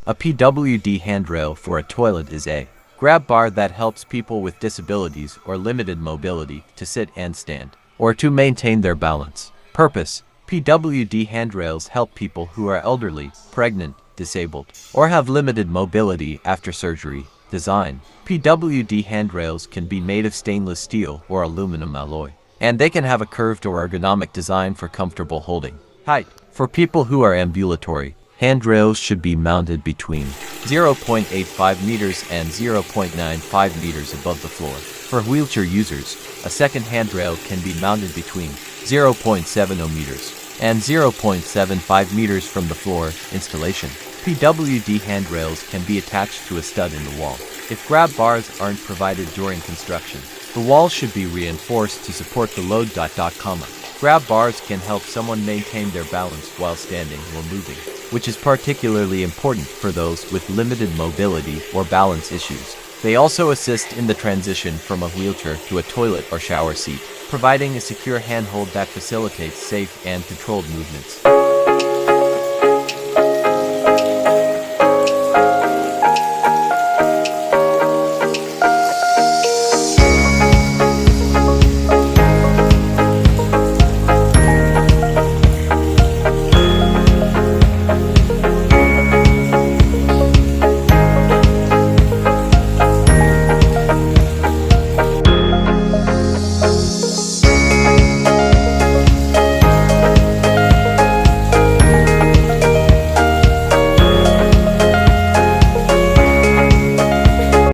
A PWD handrail for a toilet is a grab bar that helps people with disabilities or limited mobility to sit and stand, or to maintain their balance. Purpose: PWD handrails help people who are elderly, pregnant, disabled, or have limited mobility after surgery. Design: PWD handrails can be made of stainless steel or aluminum alloy, and they can have a curved or ergonomic design for comfortable holding. Height: for people who are ambulatory, handrails should be mounted between 0.85 meters and 0.95 meters above the floor. For wheelchair users, a second handrail can be mounted between 0.70 meters and 0.75 meters from the floor. Installation: PWD handrails can be attached to a stud in the wall. If grab bars aren't provided during construction, the wall should be reinforced to support the load. Grab bars can help someone maintain their balance while standing or moving, which is particularly important for those with limited mobility or balance issues. They also assist in the transition from a wheelchair to a toilet or shower seat, providing a secure handhold that facilitates safe and controlled movements.